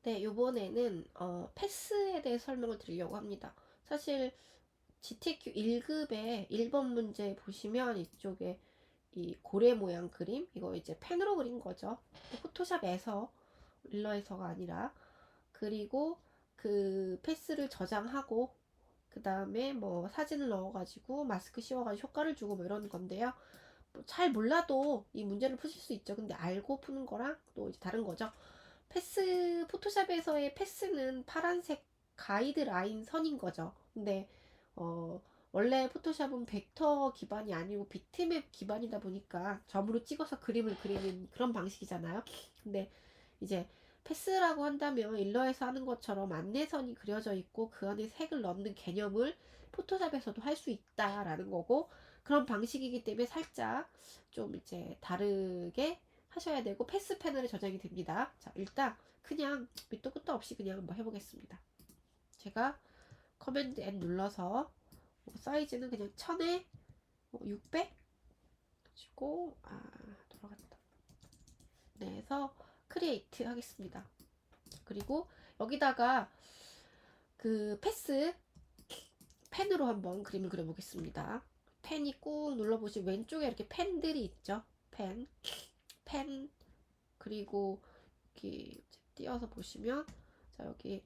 네, 요번에는 패스에 대해 설명을 드리려고 합니다. 사실 GTQ 1급의 1번 문제 보시면 이쪽에 이 고래 모양 그림, 이거 이제 펜으로 그린 거죠. 포토샵에서, 일러에서가 아니라. 그리고 그 패스를 저장하고 그 다음에 뭐 사진을 넣어가지고 마스크 씌워가지고 효과를 주고 뭐 이런 건데요. 뭐잘 몰라도 이 문제를 푸실 수 있죠. 근데 알고 푸는 거랑 또 이제 다른 거죠. 패스, 포토샵에서의 패스는 파란색 가이드 라인 선인 거죠. 근데 어 원래 포토샵은 벡터 기반이 아니고 비트맵 기반이다 보니까 점으로 찍어서 그림을 그리는 그런 방식이잖아요. 근데 이제 패스라고 한다면 일러에서 하는 것처럼 안내선이 그려져 있고 그 안에 색을 넣는 개념을 포토샵에서도 할 수 있다라는 거고, 그런 방식이기 때문에 살짝 좀 이제 다르게 하셔야 되고 패스 패널에 저장이 됩니다. 자, 일단 그냥 밑도 끝도 없이 그냥 한번 해보겠습니다. 제가 커맨드 N 눌러서 사이즈는 그냥 1000에 600 가지고 돌아갔다. 네, 해서 크리에이트 하겠습니다. 그리고 여기다가 그 패스 펜으로 한번 그림을 그려보겠습니다. 펜이 꾹 눌러보시면 왼쪽에 이렇게 펜들이 있죠. 펜, 그리고 여기 띄어서 보시면, 자, 여기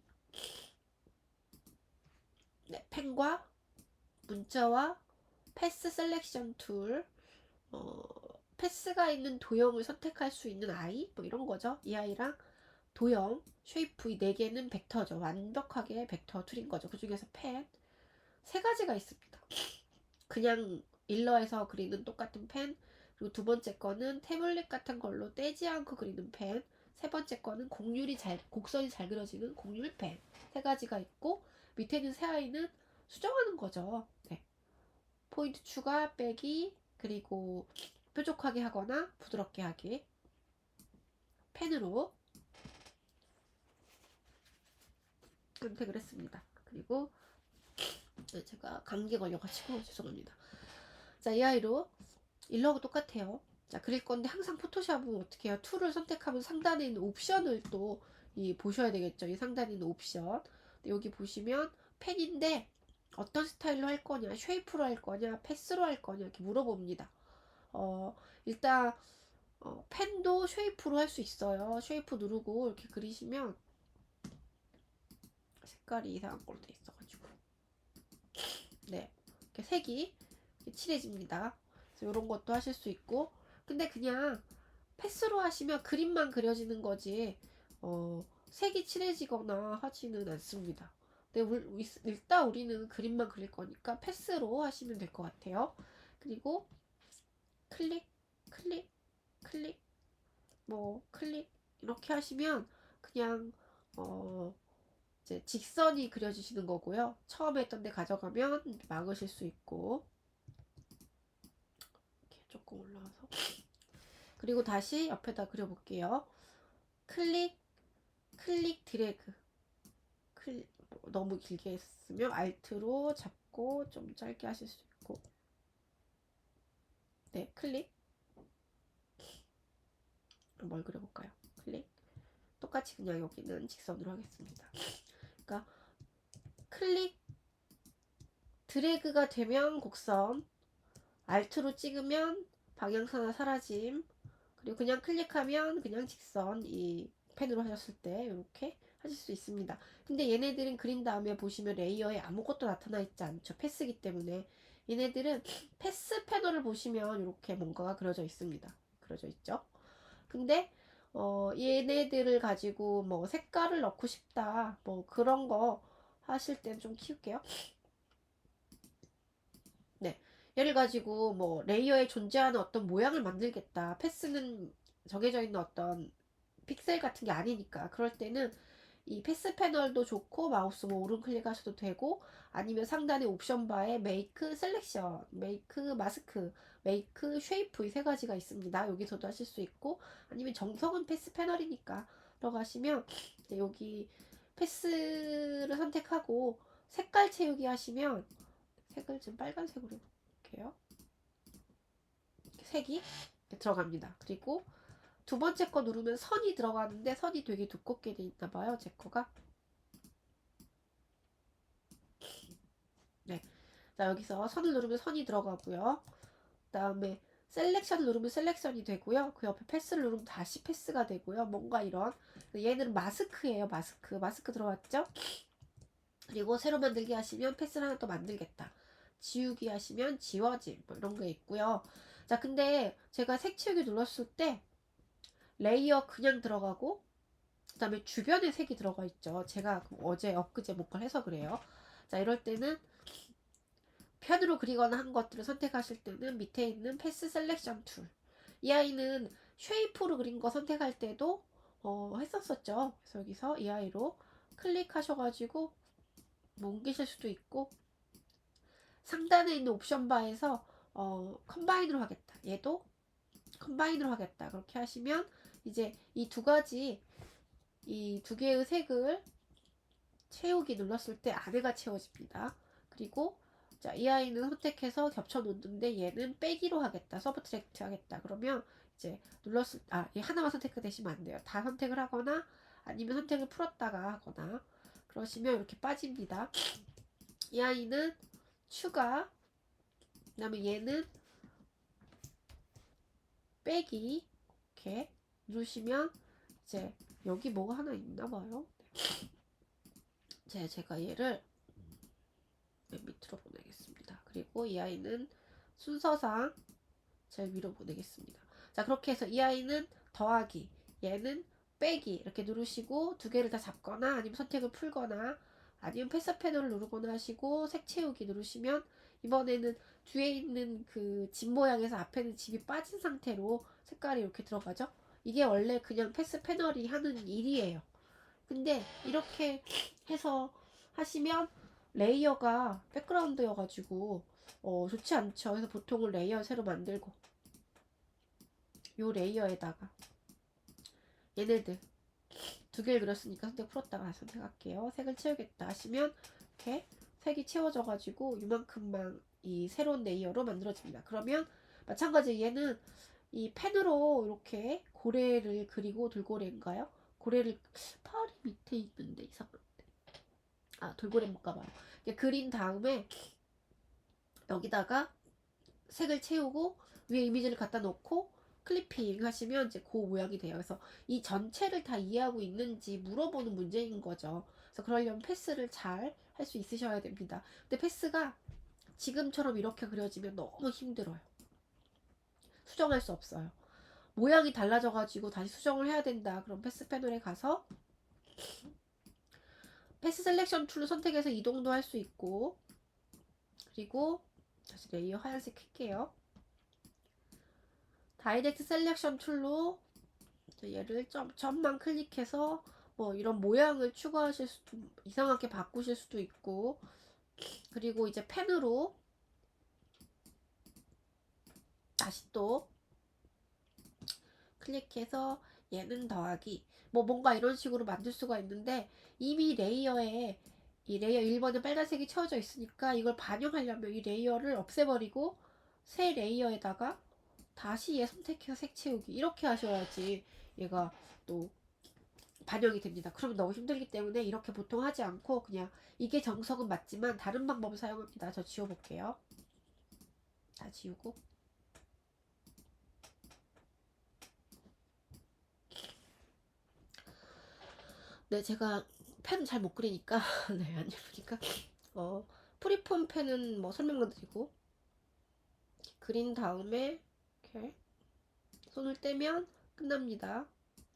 네, 펜과 문자와 패스 셀렉션 툴, 어, 패스가 있는 도형을 선택할 수 있는 아이, 뭐 이런 거죠. 이 아이랑 도형, 쉐이프 이 네 개는 벡터죠. 완벽하게 벡터 툴인 거죠. 그 중에서 펜 세 가지가 있습니다. 그냥 일러에서 그리는 똑같은 펜, 그리고 두 번째 거는 태블릿 같은 걸로 떼지 않고 그리는 펜, 세 번째 거는 곡선이 잘 그려지는 곡률펜, 세 가지가 있고, 밑에는 세 아이는 수정하는 거죠. 네. 포인트 추가, 빼기, 그리고 뾰족하게 하거나 부드럽게 하기, 펜으로 선택을 했습니다. 그리고 제가 감기 걸려가지고 죄송합니다. 자, 이 아이로 일러하고 똑같아요. 자, 그릴 건데 항상 포토샵은 어떻게 해요? 툴을 선택하면 상단에 있는 옵션을 또 보셔야 되겠죠. 이 상단에 있는 옵션. 여기 보시면 펜인데 어떤 스타일로 할 거냐, 쉐이프로 할 거냐, 패스로 할 거냐 이렇게 물어봅니다. 일단 펜도 쉐이프로 할 수 있어요. 쉐이프 누르고 이렇게 그리시면 색깔이 이상한 걸로 돼 있어가지고 네, 이렇게 색이 이렇게 칠해집니다. 그래서 이런 것도 하실 수 있고, 근데 그냥 패스로 하시면 그림만 그려지는 거지 색이 칠해지거나 하지는 않습니다. 근데 일단 우리는 그림만 그릴 거니까 패스로 하시면 될 것 같아요. 그리고 클릭, 클릭, 클릭, 뭐 클릭 이렇게 하시면 그냥 이제 직선이 그려지시는 거고요. 처음에 했던 데 가져가면 막으실 수 있고, 이렇게 조금 올라와서, 그리고 다시 옆에다 그려볼게요. 클릭, 클릭, 드래그. 너무 길게 했으면 알트로 잡고 좀 짧게 하실 수 있고, 네, 클릭. 뭘 그려볼까요? 클릭. 똑같이 그냥 여기는 직선으로 하겠습니다. 그러니까 클릭, 드래그가 되면 곡선, 알트로 찍으면 방향선화 사라짐, 그리고 그냥 클릭하면 그냥 직선, 이 펜으로 하셨을 때 이렇게 하실 수 있습니다. 근데 얘네들은 그린 다음에 보시면 레이어에 아무것도 나타나 있지 않죠. 패스기 때문에. 얘네들은 패스 패널을 보시면 이렇게 뭔가가 그려져 있습니다. 그려져 있죠. 근데 얘네들을 가지고 뭐 색깔을 넣고 싶다, 뭐 그런 거 하실 때는 좀 키울게요. 네. 얘를 가지고 뭐 레이어에 존재하는 어떤 모양을 만들겠다. 패스는 정해져 있는 어떤 픽셀 같은 게 아니니까. 그럴 때는 이 패스 패널도 좋고, 마우스 뭐 오른 클릭하셔도 되고, 아니면 상단의 옵션 바에 메이크 셀렉션, 메이크 마스크, 메이크 쉐이프 이 세 가지가 있습니다. 여기서도 하실 수 있고, 아니면 정성은 패스 패널이니까 들어가시면 여기 패스를 선택하고 색깔 채우기 하시면, 색을 좀 빨간색으로 해볼게요. 색이 들어갑니다. 그리고 두 번째 거 누르면 선이 들어가는데 선이 되게 두껍게 돼 있나 봐요, 제 거가. 네. 자, 여기서 선을 누르면 선이 들어가고요. 그다음에 셀렉션 누르면 셀렉션이 되고요. 그 옆에 패스를 누르면 다시 패스가 되고요. 뭔가 이런 얘는 마스크예요. 마스크 들어왔죠? 그리고 새로 만들기 하시면 패스를 하나 또 만들겠다. 지우기 하시면 지워짐 뭐 이런 게 있고요. 자, 근데 제가 색치우기 눌렀을 때 레이어 그냥 들어가고 그 다음에 주변에 색이 들어가 있죠. 제가 어제 엊그제 뭔가 해서 그래요. 자, 이럴 때는 편으로 그리거나 한 것들을 선택하실 때는 밑에 있는 패스 셀렉션 툴. 이 아이는 쉐이프로 그린 거 선택할 때도 했었었죠. 그래서 여기서 이 아이로 클릭하셔가지고 뭐 옮기실 수도 있고, 상단에 있는 옵션 바에서 컴바인으로 하겠다. 얘도 컴바인으로 하겠다. 그렇게 하시면 이제 이 두 가지, 이 두 개의 색을 채우기 눌렀을 때 안에가 채워집니다. 그리고 자, 이 아이는 선택해서 겹쳐 놓는데 얘는 빼기로 하겠다. 서브트랙트 하겠다. 그러면 이제 얘 하나만 선택되시면 안 돼요. 다 선택을 하거나 아니면 선택을 풀었다가 하거나 그러시면 이렇게 빠집니다. 이 아이는 추가, 그 다음에 얘는 빼기. 이렇게 누르시면 이제 여기 뭐가 하나 있나 봐요. 제가 얘를 맨 밑으로 보내겠습니다. 그리고 이 아이는 순서상 제일 위로 보내겠습니다. 자, 그렇게 해서 이 아이는 더하기, 얘는 빼기 이렇게 누르시고 두 개를 다 잡거나 아니면 선택을 풀거나 아니면 패스 패널을 누르거나 하시고 색 채우기 누르시면 이번에는 뒤에 있는 그 집 모양에서 앞에는 집이 빠진 상태로 색깔이 이렇게 들어가죠. 이게 원래 그냥 패스 패널이 하는 일이에요. 근데 이렇게 해서 하시면 레이어가 백그라운드여가지고 좋지 않죠. 그래서 보통은 레이어 새로 만들고 요 레이어에다가 얘네들 두 개를 그렸으니까 선택 풀었다가 선택할게요. 색을 채우겠다 하시면 이렇게 색이 채워져가지고 이만큼만 이 새로운 레이어로 만들어집니다. 그러면 마찬가지 얘는 이 펜으로 이렇게 고래를 그리고 돌고래인가요? 고래를 팔이 밑에 있는데 이상한데 돌고래인가 봐요. 그린 다음에 여기다가 색을 채우고 위에 이미지를 갖다 놓고 클리핑 하시면 이제 그 모양이 돼요. 그래서 이 전체를 다 이해하고 있는지 물어보는 문제인 거죠. 그래서 그러려면 패스를 잘 할 수 있으셔야 됩니다. 근데 패스가 지금처럼 이렇게 그려지면 너무 힘들어요. 수정할 수 없어요. 모양이 달라져가지고 다시 수정을 해야 된다. 그럼 패스 패널에 가서 패스 셀렉션 툴로 선택해서 이동도 할 수 있고, 그리고 다시 레이어 하얀색 할게요. 다이렉트 셀렉션 툴로 얘를 점만 클릭해서 뭐 이런 모양을 추가하실 수도, 이상하게 바꾸실 수도 있고, 그리고 이제 펜으로 다시 또 클릭해서 얘는 더하기 뭐 뭔가 이런 식으로 만들 수가 있는데, 이미 레이어에 이 레이어 1번에 빨간색이 채워져 있으니까 이걸 반영하려면 이 레이어를 없애버리고 새 레이어에다가 다시 얘 선택해서 색 채우기 이렇게 하셔야지 얘가 또 반영이 됩니다. 그러면 너무 힘들기 때문에 이렇게 보통 하지 않고 그냥 이게 정석은 맞지만 다른 방법을 사용합니다. 저 지워볼게요. 다 지우고 네, 제가 펜 잘 못 그리니까 네, 안 예쁘니까 프리폼 펜은 뭐 설명만 드리고 그린 다음에 이렇게 손을 떼면 끝납니다.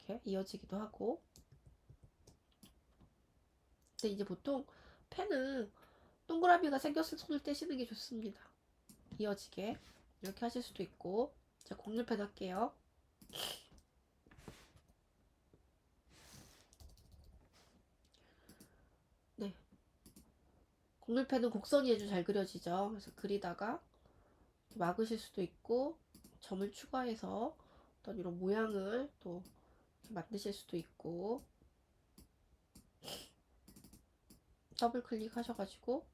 이렇게 이어지기도 하고. 근데 이제 보통 펜은 동그라미가 생겼을 손을 떼시는 게 좋습니다. 이어지게 이렇게 하실 수도 있고. 자, 곡률펜 할게요. 네, 곡률펜은 곡선이 아주 잘 그려지죠. 그래서 그리다가 막으실 수도 있고 점을 추가해서 어떤 이런 모양을 또 만드실 수도 있고, 더블 클릭하셔가지고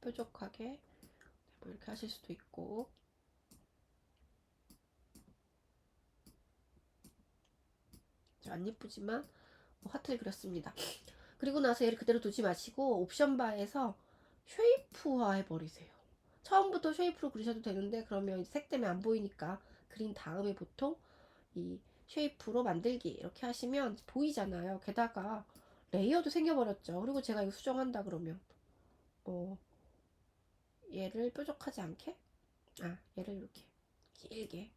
뾰족하게 이렇게 하실 수도 있고. 좀 안 예쁘지만 뭐 하트를 그렸습니다. 그리고 나서 얘를 그대로 두지 마시고 옵션 바에서 쉐이프화 해버리세요. 처음부터 쉐이프로 그리셔도 되는데 그러면 색 때문에 안 보이니까 그린 다음에 보통 이 쉐이프로 만들기 이렇게 하시면 보이잖아요. 게다가 레이어도 생겨버렸죠. 그리고 제가 이거 수정한다 그러면 뭐 얘를 뾰족하지 않게 얘를 이렇게 길게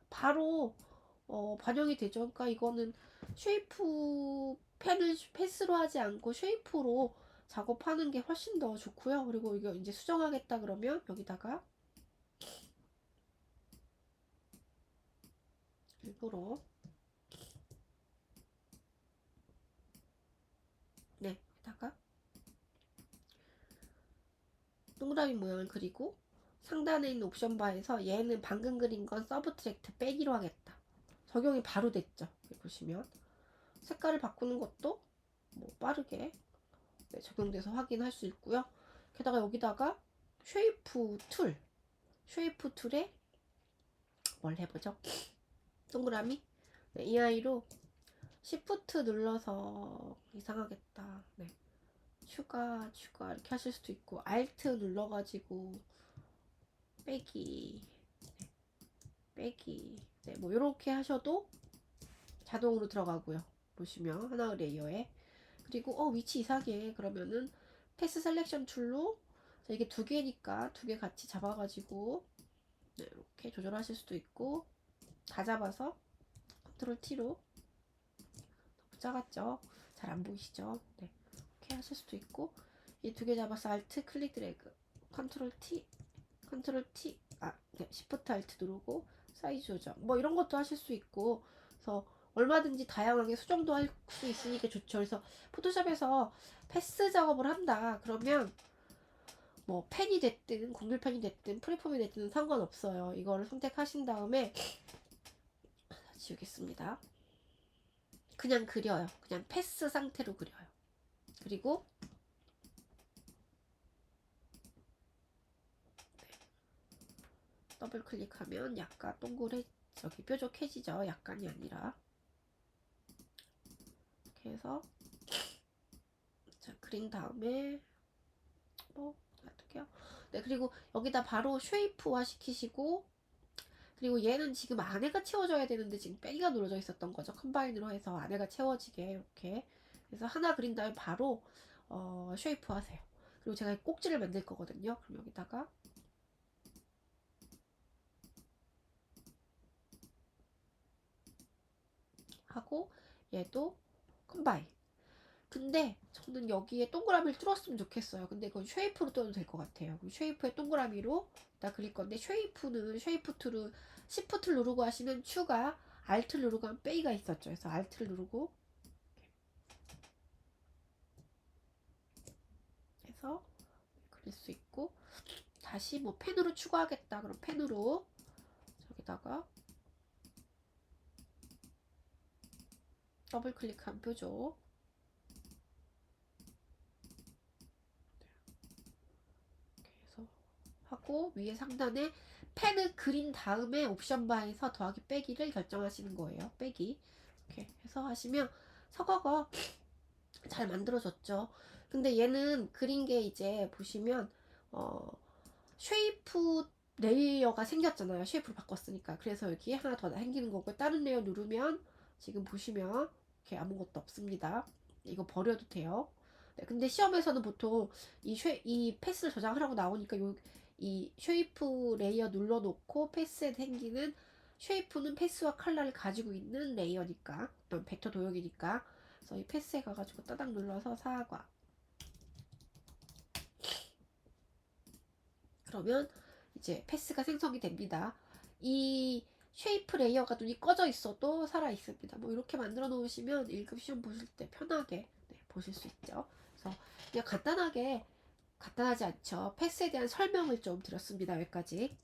바로 반영이 되죠. 그러니까 이거는 쉐이프 펜을 패스로 하지 않고 쉐이프로 작업하는 게 훨씬 더 좋고요. 그리고 이거 이제 수정하겠다 그러면 여기다가 일부러 여기다가 동그라미 모양을 그리고 상단에 있는 옵션 바에서 얘는 방금 그린 건 서브트랙트 빼기로 하겠다. 적용이 바로 됐죠. 여기 보시면 색깔을 바꾸는 것도 뭐 빠르게 적용돼서 확인할 수 있고요. 게다가 여기다가 쉐이프 툴에 뭘 해보죠? 동그라미 이 아이로 Shift 눌러서 이상하겠다. 추가 이렇게 하실 수도 있고 Alt 눌러가지고 빼기 뭐 이렇게 하셔도 자동으로 들어가고요. 보시면 하나의 레이어에 그리고 위치 이상해 그러면은 패스 셀렉션 툴로 이게 두 개니까 두 개 같이 잡아가지고 이렇게 조절하실 수도 있고 다 잡아서 컨트롤 T로 너무 작았죠? 잘 안 보이시죠? 이렇게 하실 수도 있고 이 두 개 잡아서 Alt 클릭 드래그 컨트롤 T Shift Alt 누르고 사이즈 조정 뭐 이런 것도 하실 수 있고 그래서 얼마든지 다양하게 수정도 할 수 있으니까 좋죠. 그래서 포토샵에서 패스 작업을 한다 그러면 뭐 펜이 됐든 국물펜이 됐든 프리폼이 됐든 상관없어요. 이거를 선택하신 다음에 지우겠습니다. 그냥 그려요. 그냥 패스 상태로 그려요. 그리고 더블 클릭하면 약간 뾰족해지죠. 약간이 아니라 이렇게 해서 자 그린 다음에 놔둘게요. 그리고 여기다 바로 쉐이프화 시키시고 그리고 얘는 지금 안에가 채워져야 되는데 지금 빼기가 눌러져 있었던 거죠. 컴바인으로 해서 안에가 채워지게 이렇게 그래서 하나 그린 다음에 바로 쉐이프 하세요. 그리고 제가 꼭지를 만들 거거든요. 그럼 여기다가 하고 얘도 컴바인 근데 저는 여기에 동그라미를 뚫었으면 좋겠어요. 근데 그건 쉐이프로 뚫어도 될 것 같아요. 쉐이프에 동그라미로 다 그릴 건데 쉐이프는 쉐이프 툴을 Shift 누르고 하시면 추가 Alt 누르고 하면 빼기가 있었죠. 그래서 Alt 누르고 해서 그릴 수 있고 다시 뭐 펜으로 추가하겠다. 그럼 펜으로 저기다가 더블 클릭한 뾰족 이렇게 해서 하고 위에 상단에 펜을 그린 다음에 옵션 바에서 더하기 빼기를 결정하시는 거예요. 빼기 이렇게 해서 하시면 사과가 잘 만들어졌죠. 근데 얘는 그린 게 이제 보시면 쉐이프 레이어가 생겼잖아요. 쉐이프로 바꿨으니까. 그래서 여기에 하나 더 생기는 거고 다른 레이어 누르면 지금 보시면 이렇게 아무것도 없습니다. 이거 버려도 돼요. 근데 시험에서는 보통 이 패스를 저장하라고 나오니까 이 쉐이프 레이어 눌러놓고 패스에 생기는 쉐이프는 패스와 컬러를 가지고 있는 레이어니까 또 벡터 도형이니까 그래서 이 패스에 가가지고 따닥 눌러서 사과 그러면 이제 패스가 생성이 됩니다. 이 쉐이프 레이어가 눈이 꺼져 있어도 살아 있습니다. 뭐 이렇게 만들어 놓으시면 1급 시험 보실 때 편하게 보실 수 있죠. 그래서 그냥 간단하지 않죠. 패스에 대한 설명을 좀 드렸습니다. 여기까지.